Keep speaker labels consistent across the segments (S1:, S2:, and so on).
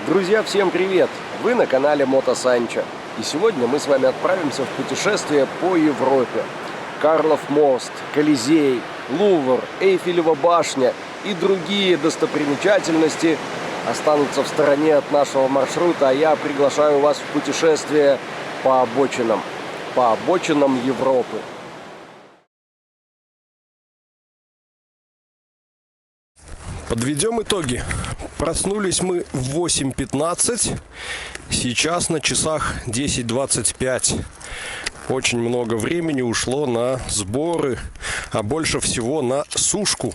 S1: Друзья, всем привет! Вы на канале Мото Санчо. И сегодня мы с вами отправимся в путешествие по Европе. Карлов мост, Колизей, Лувр, Эйфелева башня и другие достопримечательности останутся в стороне от нашего маршрута, а я приглашаю вас в путешествие по обочинам Европы. Подведем итоги. Проснулись мы в 8:15. Сейчас на часах 10:25. Очень много времени ушло на сборы, а больше всего на сушку.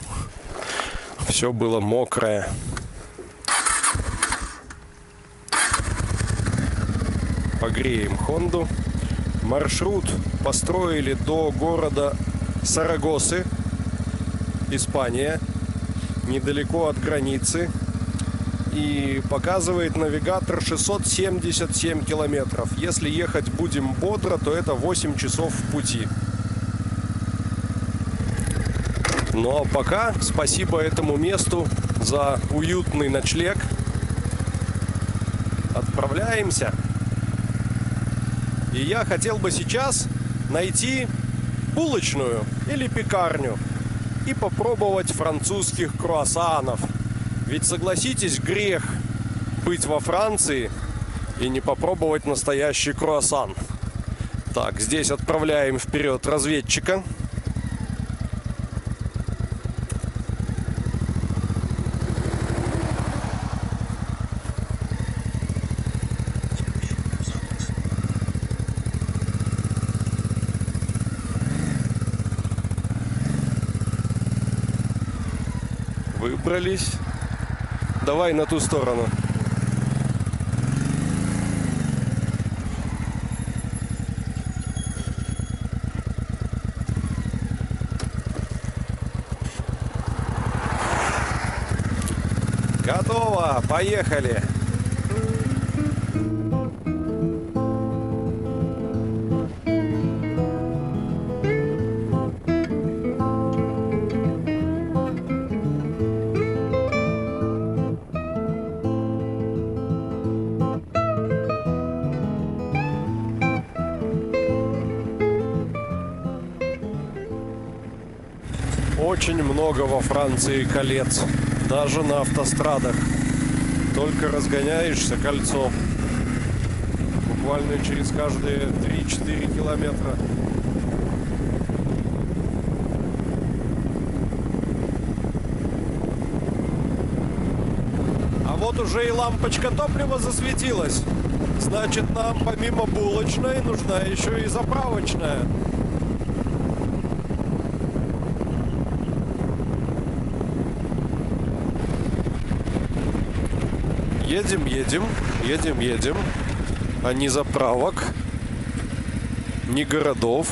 S1: Все было мокрое. Погреем Хонду. Маршрут построили до города Сарагосы, Испания, недалеко от границы. И показывает навигатор 677 километров. Если ехать будем бодро, то это 8 часов в пути. Ну а пока спасибо этому месту за уютный ночлег. Отправляемся. И я хотел бы сейчас найти булочную или пекарню и попробовать французских круассанов. Ведь, согласитесь, грех быть во Франции и не попробовать настоящий круассан. Так, здесь отправляем вперед разведчика. Выбрались. Давай на ту сторону. Готово, поехали. Очень много во Франции колец, даже на автострадах. Только разгоняешься, кольцо. Буквально через каждые 3-4 километра. А вот уже и лампочка топлива засветилась. Значит, нам помимо булочной нужна еще и заправочная. Едем. А ни заправок, ни городов.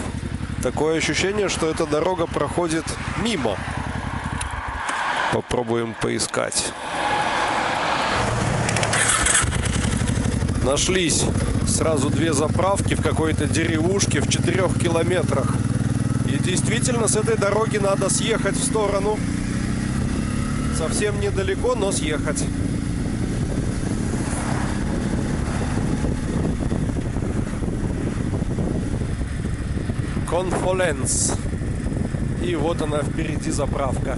S1: Такое ощущение, что эта дорога проходит мимо. Попробуем поискать. Нашлись сразу две заправки в какой-то деревушке в 4 километрах. И действительно, с этой дороги надо съехать в сторону. Совсем недалеко, но съехать. Конфоленс. И вот она впереди заправка.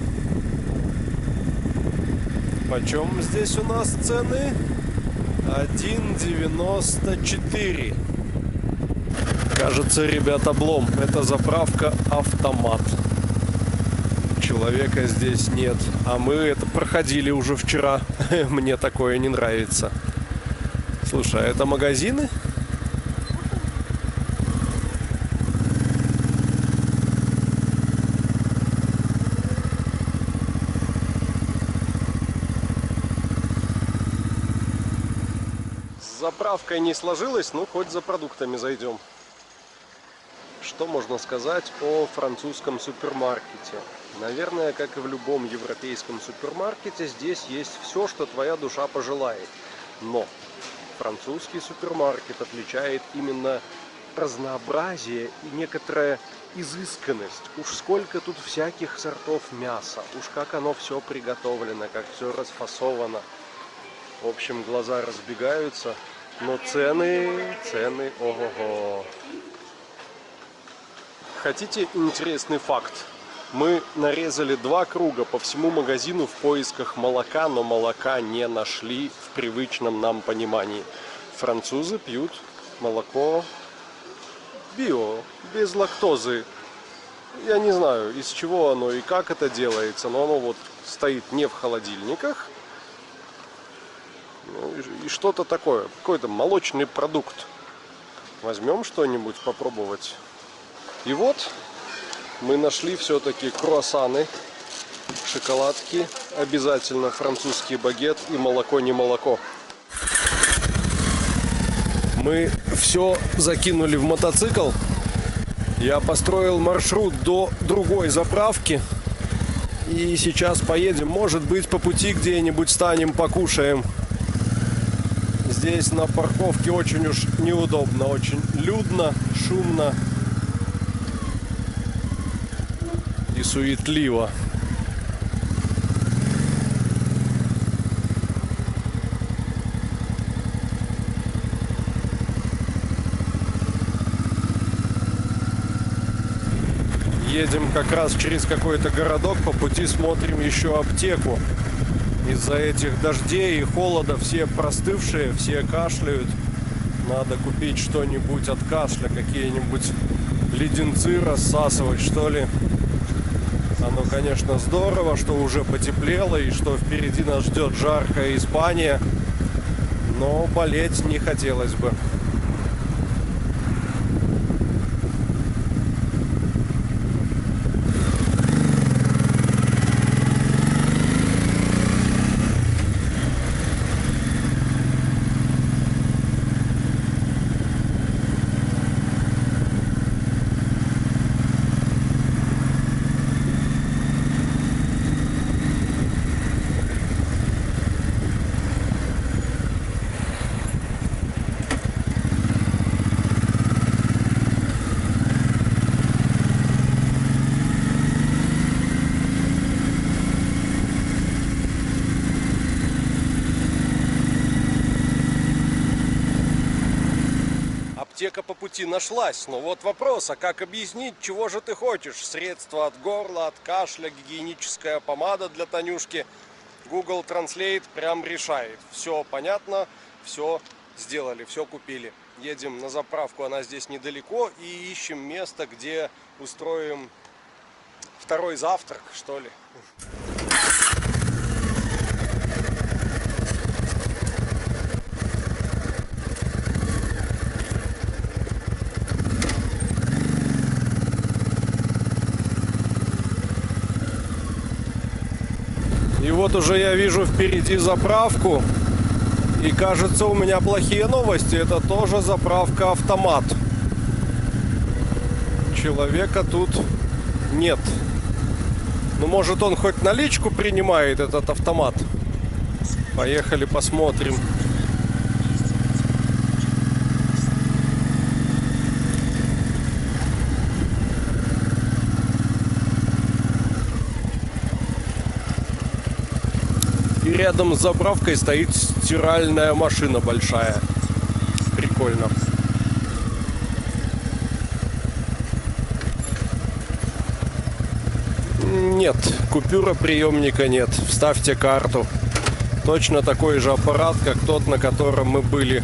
S1: Почем здесь у нас цены? 1,94. Кажется, ребят, облом. Это заправка автомат. Человека здесь нет. А мы это проходили уже вчера. Мне такое не нравится. Слушай, а это магазины? С заправкой не сложилось, ну хоть за продуктами зайдем. Что можно сказать о французском супермаркете? Наверное, как и в любом европейском супермаркете, здесь есть все, что твоя душа пожелает. Но французский супермаркет отличает именно разнообразие и некоторая изысканность. Уж сколько тут всяких сортов мяса, уж как оно все приготовлено, как все расфасовано. В общем, глаза разбегаются. Но цены, ого-го. Хотите интересный факт? Мы нарезали 2 круга по всему магазину в поисках молока, но молока не нашли в привычном нам понимании. Французы пьют молоко био, без лактозы. Я не знаю, из чего оно и как это делается, но оно вот стоит не в холодильниках. И что-то такое, какой-то молочный продукт. Возьмем что-нибудь попробовать. И вот мы нашли все-таки круассаны, шоколадки, обязательно французский багет и молоко не молоко. Мы все закинули в мотоцикл. Я построил маршрут до другой заправки. И сейчас поедем. Может быть, по пути где-нибудь станем, покушаем. Здесь на парковке очень уж неудобно, очень людно, шумно и суетливо. Едем как раз через какой-то городок, по пути смотрим еще аптеку. Из-за этих дождей и холода все простывшие, все кашляют. Надо купить что-нибудь от кашля, какие-нибудь леденцы рассасывать, что ли. Оно, конечно, здорово, что уже потеплело и что впереди нас ждет жаркая Испания, но болеть не хотелось бы. Аптека по пути нашлась, но вот вопрос, а как объяснить, чего же ты хочешь? Средства от горла, от кашля, гигиеническая помада для Танюшки. Google Translate прям решает. Все понятно, все сделали, все купили. Едем на заправку, она здесь недалеко, и ищем место, где устроим второй завтрак, что ли. И вот уже я вижу впереди заправку. И кажется, у меня плохие новости. Это тоже заправка-автомат. Человека тут нет. Ну, может, он хоть наличку принимает, этот автомат. Поехали посмотрим. И рядом с заправкой стоит стиральная машина большая. Прикольно. Нет, купюроприемника нет. Вставьте карту. Точно такой же аппарат, как тот, на котором мы были.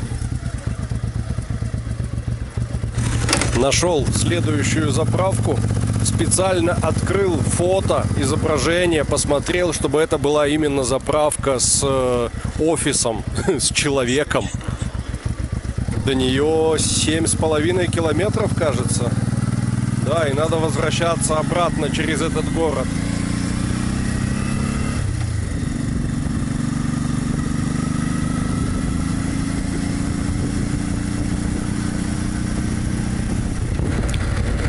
S1: Нашел следующую заправку. Специально открыл фото, изображение, посмотрел, чтобы это была именно заправка с офисом, с человеком. До нее 7,5 километров, кажется. Да, и надо возвращаться обратно через этот город.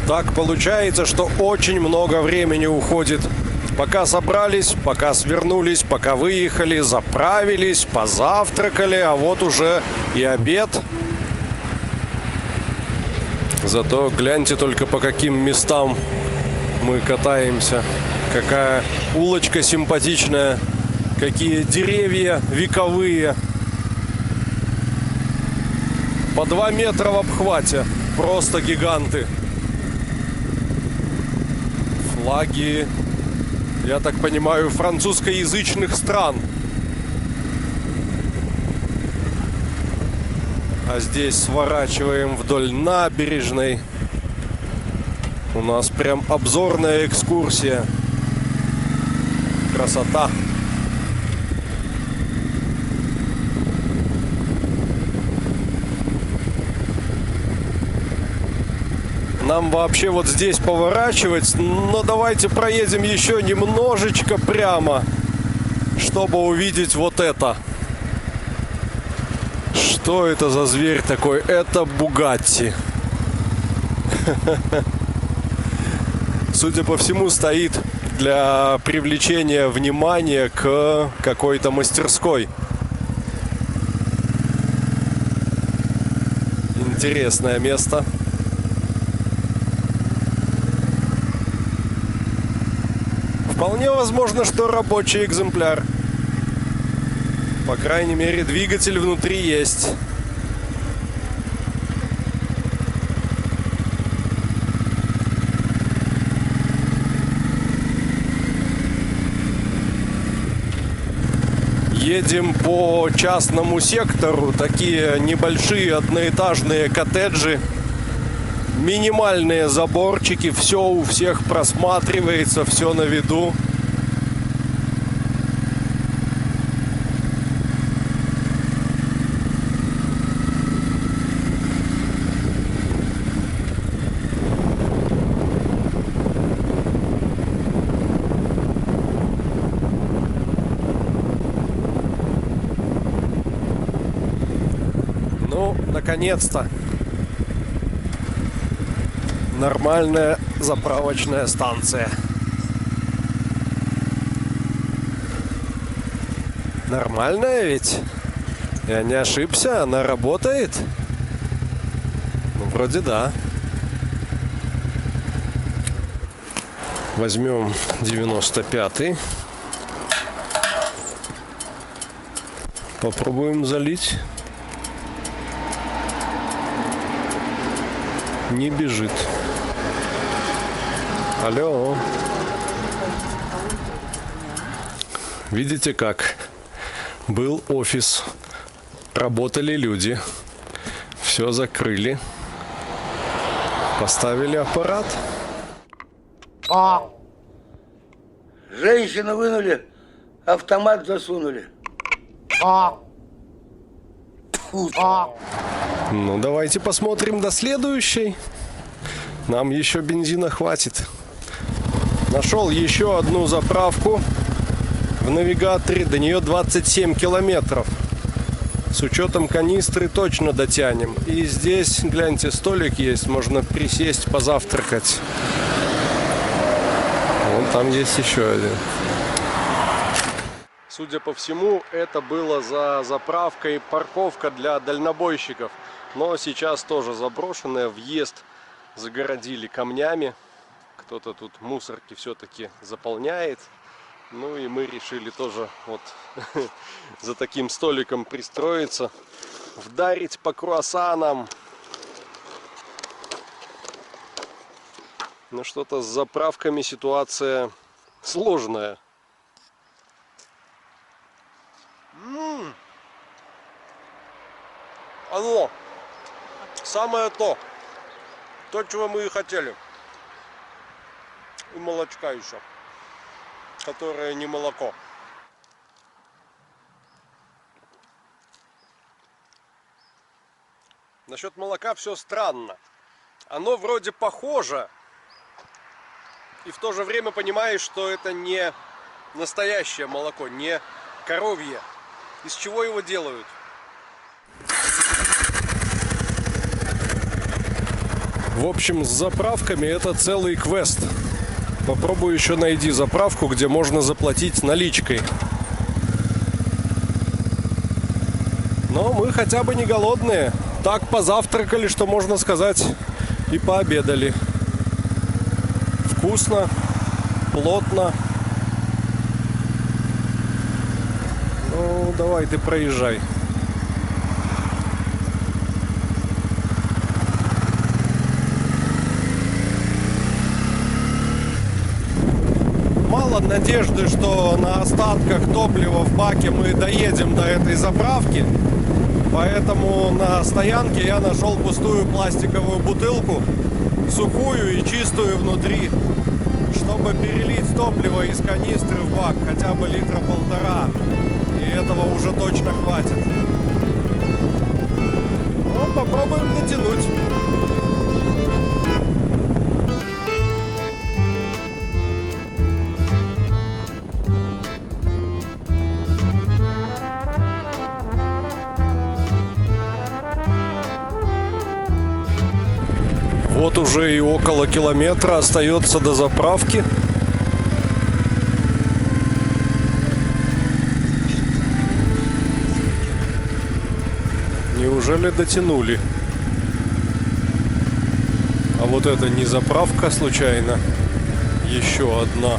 S1: Так получается, что очень много времени уходит. Пока собрались, пока свернулись, пока выехали, заправились, позавтракали, а вот уже и обед. Зато гляньте только, по каким местам мы катаемся. Какая улочка симпатичная, какие деревья вековые. По 2 метра в обхвате. Просто гиганты. Флаги, я так понимаю, французскоязычных стран. А здесь сворачиваем вдоль набережной. У нас прям обзорная экскурсия. Красота. Нам вообще вот здесь поворачивать, но давайте проедем еще немножечко прямо, чтобы увидеть вот это. Что это за зверь такой? Это Бугатти. Судя по всему, стоит для привлечения внимания к какой-то мастерской. Интересное место. Вполне возможно, что рабочий экземпляр. По крайней мере, двигатель внутри есть. Едем по частному сектору. Такие небольшие одноэтажные коттеджи. Минимальные заборчики. Все у всех просматривается, все на виду. Ну, наконец-то. Нормальная заправочная станция. Нормальная ведь? Я не ошибся, она работает? Ну, вроде да. Возьмем 95-й. Попробуем залить. Не бежит. Алло. Видите как? Был офис. Работали люди. Все закрыли. Поставили аппарат.
S2: Женщину вынули, автомат засунули.
S1: Ну, давайте посмотрим до следующей. Нам еще бензина хватит. Нашел еще одну заправку в навигаторе. До нее 27 километров. С учетом канистры точно дотянем. И здесь, гляньте, столик есть. Можно присесть, позавтракать. Вон там есть еще один. Судя по всему, это было за заправкой парковка для дальнобойщиков. Но сейчас тоже заброшенная. Въезд загородили камнями. Кто-то тут мусорки все-таки заполняет. Ну и мы решили тоже вот за таким столиком пристроиться. Вдарить по круассанам. Но что-то с заправками ситуация сложная. Оно самое то, чего мы и хотели. И молочка еще, которое не молоко. Насчет молока все странно. Оно вроде похоже, и в то же время понимаешь, что это не настоящее молоко, не коровье. Из чего его делают? В общем, с заправками это целый квест. Попробую еще найти заправку, где можно заплатить наличкой. Но мы хотя бы не голодные. Так позавтракали, что можно сказать, и пообедали. Вкусно, плотно. Ну, давай ты проезжай. мало надежды, что на остатках топлива в баке мы доедем до этой заправки. Поэтому на стоянке я нашел пустую пластиковую бутылку, сухую и чистую внутри, чтобы перелить топливо из канистры в бак хотя бы литра полтора. И этого уже точно хватит. Ну, попробуем дотянуть. Вот уже и около километра остается до заправки. Неужели дотянули? А вот это не заправка случайно? Еще одна.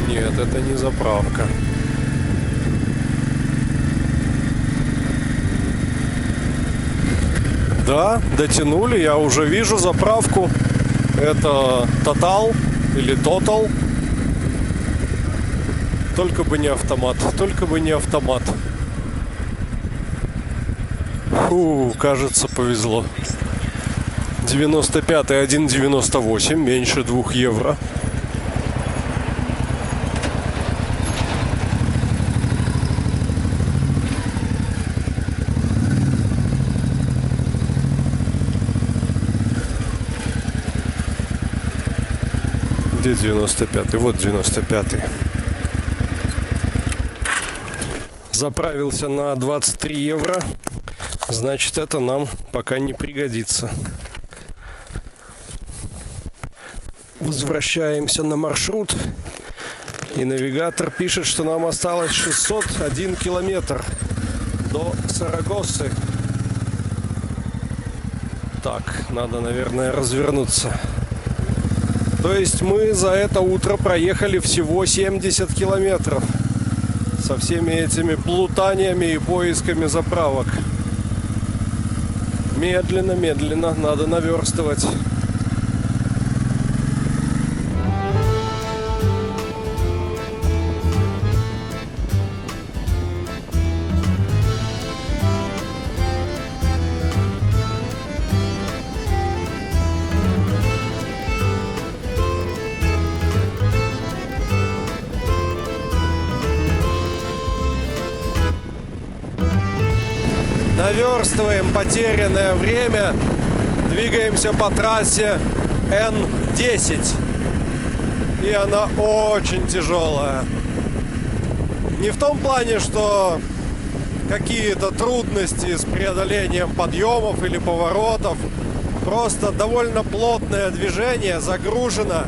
S1: Нет, это не заправка. Да, дотянули, я уже вижу заправку. Это Total или Total. Только бы не автомат, только бы не автомат. Фу, кажется, повезло. 95-й 1,98, меньше 2 евро. Где 95-й? Вот 95-й. Заправился на 23 евро. Значит, это нам пока не пригодится. Возвращаемся на маршрут. И навигатор пишет, что нам осталось 601 километр до Сарагосы. Так, надо, наверное, развернуться. То есть мы за это утро проехали всего 70 километров. Со всеми этими плутаниями и поисками заправок. Медленно, медленно, надо наверстывать. Наверстываем потерянное время. Двигаемся по трассе Н10. И она очень тяжелая. Не в том плане, что какие-то трудности с преодолением подъемов или поворотов. Просто довольно плотное движение, загружено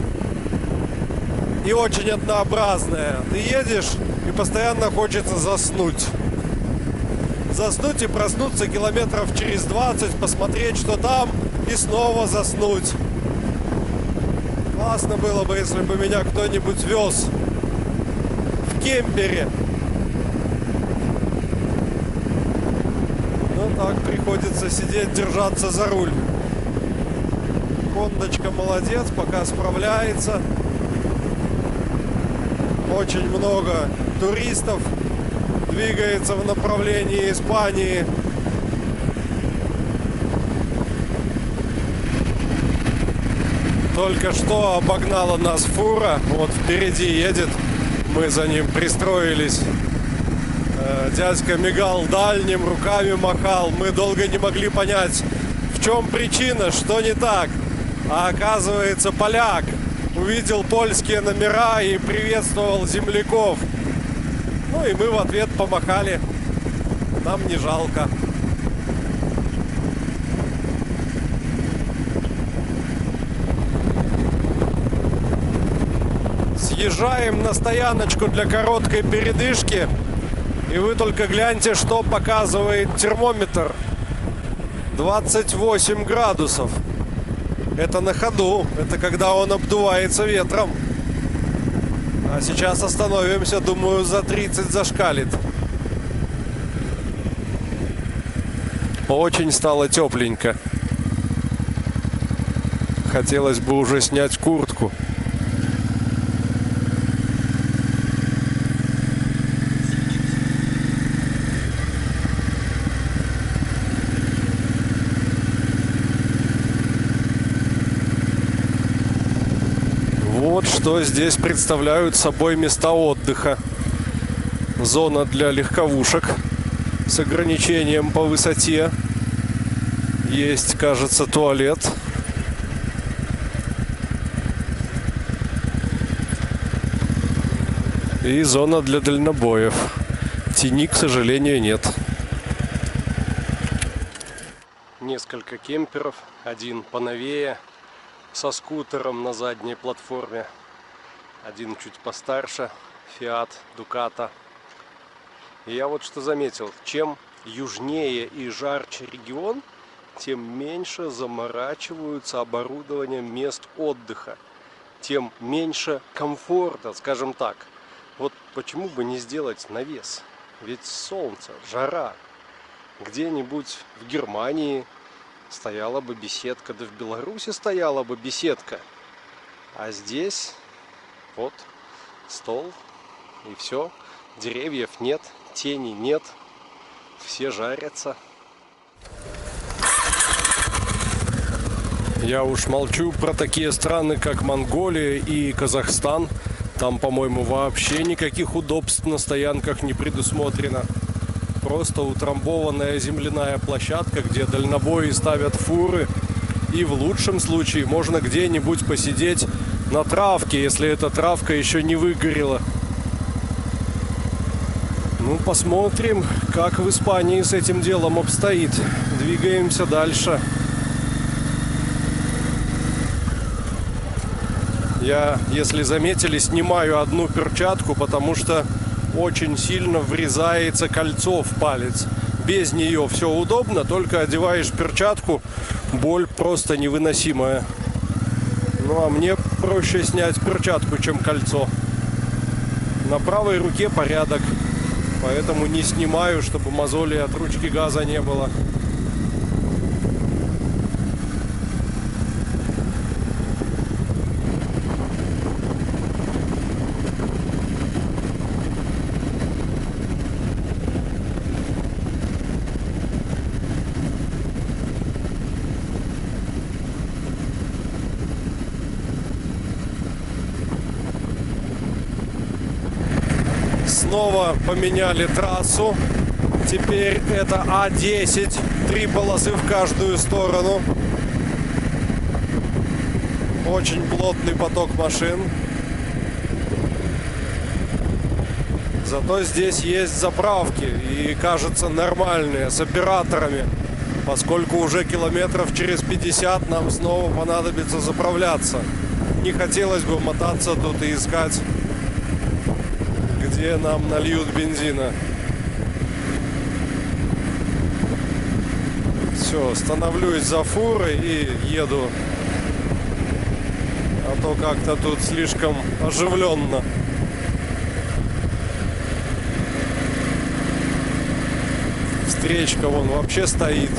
S1: и очень однообразное. Ты едешь и постоянно хочется заснуть. Заснуть и проснуться километров через 20, посмотреть, что там, и снова заснуть. Классно было бы, если бы меня кто-нибудь вез в кемпере. Ну так, приходится сидеть, держаться за руль. Кондочка молодец, пока справляется. Очень много туристов двигается в направлении Испании. Только что обогнала нас фура. Вот впереди едет. Мы за ним пристроились. Дядька мигал дальним, руками махал. Мы долго не могли понять, в чем причина, что не так. А оказывается, поляк увидел польские номера и приветствовал земляков. Ну и мы в ответ помахали. Нам не жалко. Съезжаем на стояночку для короткой передышки. И вы только гляньте, что показывает термометр. 28 градусов. Это на ходу. Это когда он обдувается ветром. А сейчас остановимся, думаю, за 30 зашкалит. Очень стало тепленько. Хотелось бы уже снять куртку. Вот что здесь представляют собой места отдыха. Зона для легковушек с ограничением по высоте. Есть, кажется, туалет. И зона для дальнобоев. Тени, к сожалению, нет. Несколько кемперов. Один поновее, со скутером на задней платформе. Один чуть постарше. Fiat Ducato. И я вот что заметил. Чем южнее и жарче регион, тем меньше заморачиваются оборудованием мест отдыха. Тем меньше комфорта, скажем так. Вот почему бы не сделать навес? Ведь солнце, жара. Где-нибудь в Германии стояла бы беседка, да в Беларуси стояла бы беседка. А здесь вот стол и все. Деревьев нет, тени нет. Все жарятся. Я уж молчу про такие страны, как Монголия и Казахстан. Там, по-моему, вообще никаких удобств на стоянках не предусмотрено. Просто утрамбованная земляная площадка, где дальнобои ставят фуры. И в лучшем случае можно где-нибудь посидеть на травке, если эта травка еще не выгорела. Ну, посмотрим, как в Испании с этим делом обстоит. Двигаемся дальше. Я, если заметили, снимаю одну перчатку, потому что очень сильно врезается кольцо в палец. Без нее все удобно, только одеваешь перчатку, боль просто невыносимая. Ну, а мне проще снять перчатку, чем кольцо. На правой руке порядок, поэтому не снимаю, чтобы мозолей от ручки газа не было. Снова поменяли трассу. Теперь это А10. 3 полосы в каждую сторону. Очень плотный поток машин. Зато здесь есть заправки. И, кажется, нормальные, с операторами. Поскольку уже километров через 50 нам снова понадобится заправляться. Не хотелось бы мотаться тут и искать, где нам нальют бензина. Все, становлюсь за фурой и еду. А то как-то тут слишком оживленно. Встречка вон вообще стоит.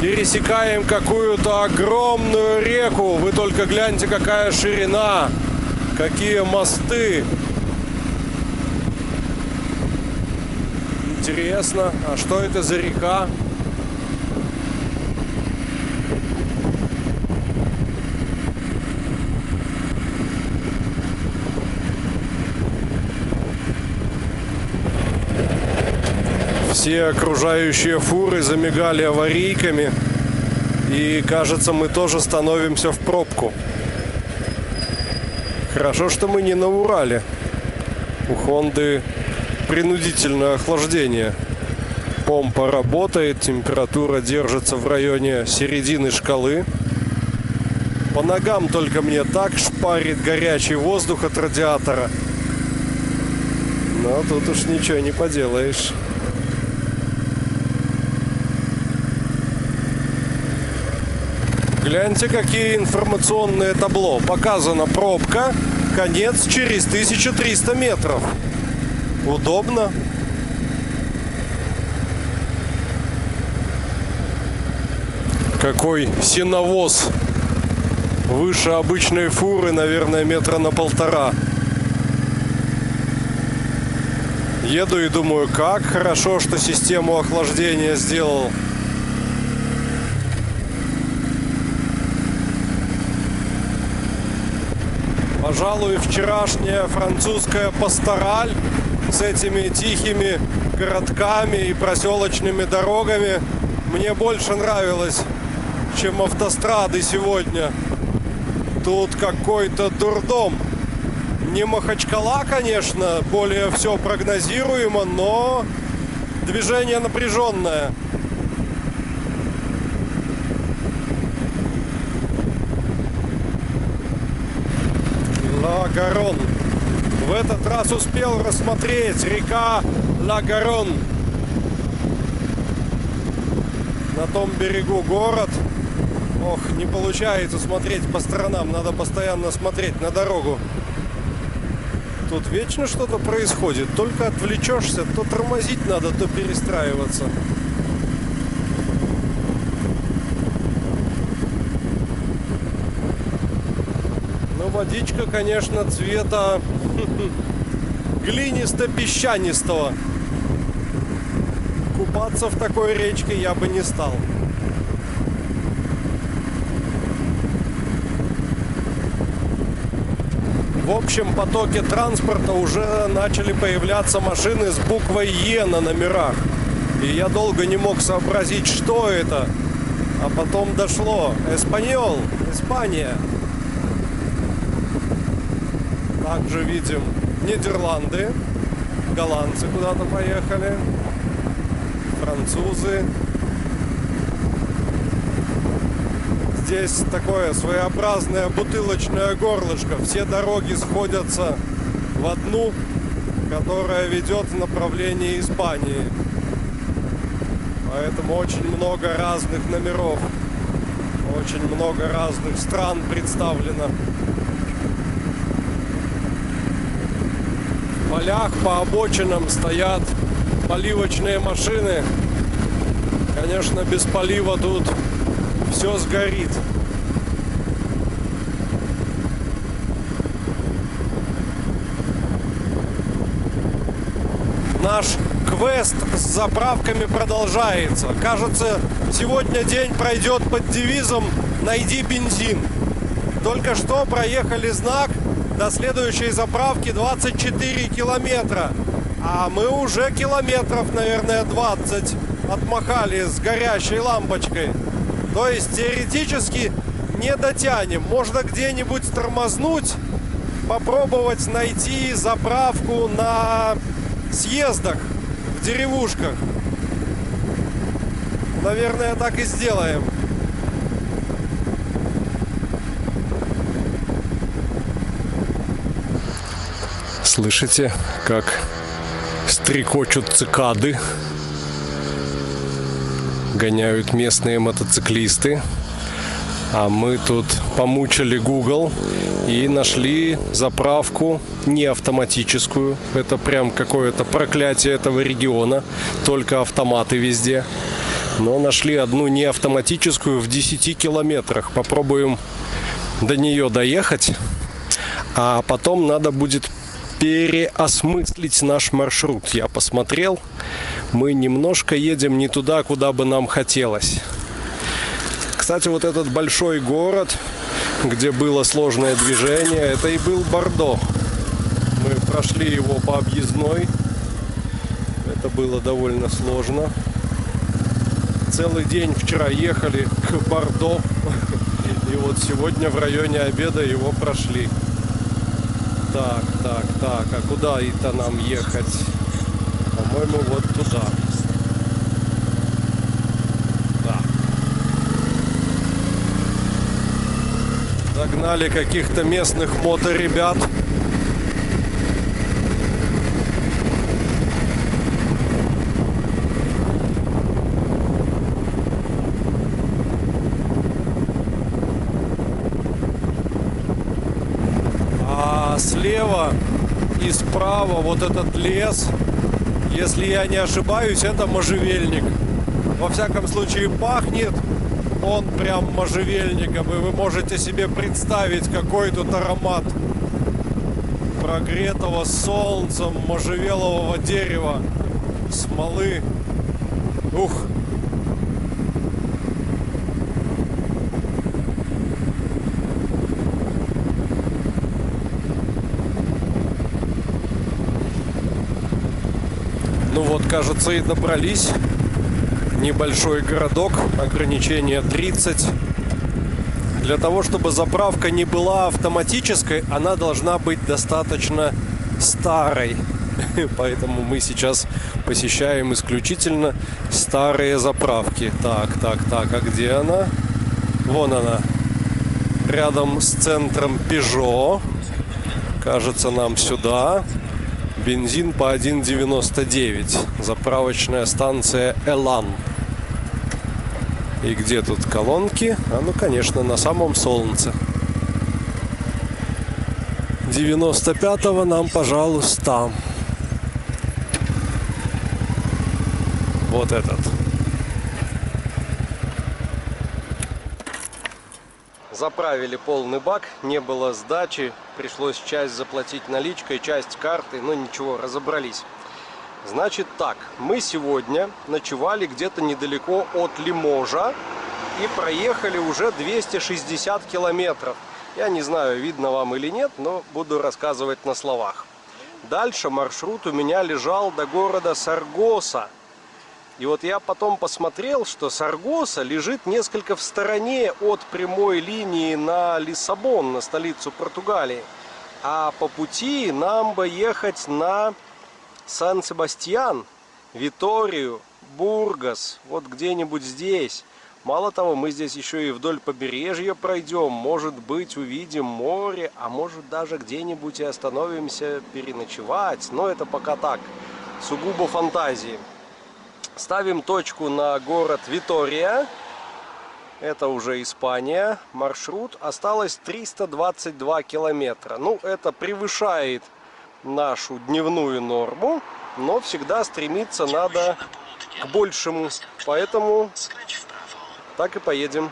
S1: Пересекаем какую-то огромную реку. Вы только гляньте, какая ширина. Какие мосты. Интересно, а что это за река? Все окружающие фуры замигали аварийками. И, кажется, мы тоже становимся в пробку. Хорошо, что мы не на Урале. У Хонды принудительное охлаждение. Помпа работает, температура держится в районе середины шкалы. По ногам только мне так шпарит горячий воздух от радиатора. Но тут уж ничего не поделаешь. Гляньте, какие информационные табло. Показана пробка, конец через 1300 метров. удобно. Какой сеновоз. Выше обычной фуры, наверное, метра на 1,5. Еду и думаю, как хорошо, что систему охлаждения сделал. Пожалуй, вчерашняя французская пастораль с этими тихими городками и проселочными дорогами мне больше нравилась, чем автострады сегодня. Тут какой-то дурдом. Не Махачкала, конечно, более все прогнозируемо, но движение напряженное. Ла Гарон. В этот раз успел рассмотреть река Ла Гарон. На том берегу город. Ох, не получается смотреть по сторонам, надо постоянно смотреть на дорогу. Тут вечно что-то происходит, только отвлечешься, то тормозить надо, то перестраиваться. Но водичка, конечно, цвета глинисто-песчанистого. Купаться в такой речке я бы не стал. В общем потоке транспорта уже начали появляться машины с буквой Е на номерах. И я долго не мог сообразить, что это. А потом дошло. Эспаньол, Испания. Также видим Нидерланды. Голландцы куда-то поехали. Французы. Здесь такое своеобразное бутылочное горлышко. Все дороги сходятся в одну, которая ведет в направлении Испании. Поэтому очень много разных номеров. Очень много разных стран представлено. В полях по обочинам стоят поливочные машины. Конечно, без полива тут все сгорит. Наш квест с заправками продолжается. Кажется, сегодня день пройдет под девизом «Найди бензин». Только что проехали знак до следующей заправки 24 километра. А мы уже километров, наверное, 20 отмахали с горящей лампочкой. То есть теоретически не дотянем. Можно где-нибудь тормознуть, попробовать найти заправку на съездах в деревушках. Наверное, так и сделаем. Слышите, как стрекочут цикады? Гоняют местные мотоциклисты. А мы тут помучили Google и нашли заправку не автоматическую. Это прям какое-то проклятие этого региона. Только автоматы везде. Но нашли одну не автоматическую в 10 километрах. Попробуем до нее доехать. А потом надо будет переосмыслить наш маршрут. Я посмотрел. Мы немножко едем не туда, куда бы нам хотелось. Кстати, вот этот большой город, где было сложное движение, это и был Бордо. Мы прошли его по объездной. Это было довольно сложно. Целый день вчера ехали к Бордо. И вот сегодня в районе обеда его прошли. Так, а куда это нам ехать? По-моему, вот туда. Да. Догнали каких-то местных моторебят. А слева И справа вот этот лес, если я не ошибаюсь, это можжевельник. Во всяком случае, пахнет он прям можжевельником. И вы можете себе представить, какой тут аромат прогретого солнцем можжевелового дерева, смолы. Ух! Ну вот, кажется, и добрались. Небольшой городок, ограничение 30. Для того, чтобы заправка не была автоматической, она должна быть достаточно старой. Поэтому мы сейчас посещаем исключительно старые заправки. Так, а где она? Вон она. Рядом с центром Peugeot. Кажется, нам сюда. Бензин по 1,99. Заправочная станция Элан. И где тут колонки? А ну, конечно, на самом солнце. 95-го нам, пожалуйста. Вот этот. Заправили полный бак, не было сдачи. Пришлось часть заплатить наличкой, часть карты. Но ничего, разобрались. Значит так, мы сегодня ночевали где-то недалеко от Лиможа и проехали уже 260 километров. Я не знаю, видно вам или нет, но буду рассказывать на словах. Дальше маршрут у меня лежал до города Саргоса. И вот я потом посмотрел, что Саргоса лежит несколько в стороне от прямой линии на Лиссабон, на столицу Португалии. А по пути нам бы ехать на Сан-Себастьян, Виторию, Бургас, вот где-нибудь здесь. Мало того, мы здесь еще и вдоль побережья пройдем, может быть, увидим море, а может даже где-нибудь и остановимся переночевать. Но это пока так, сугубо фантазии. Ставим точку на город Витория. Это уже Испания. Маршрут осталось 322 километра. Ну, это превышает нашу дневную норму, но всегда стремиться надо к большему, поэтому так и поедем.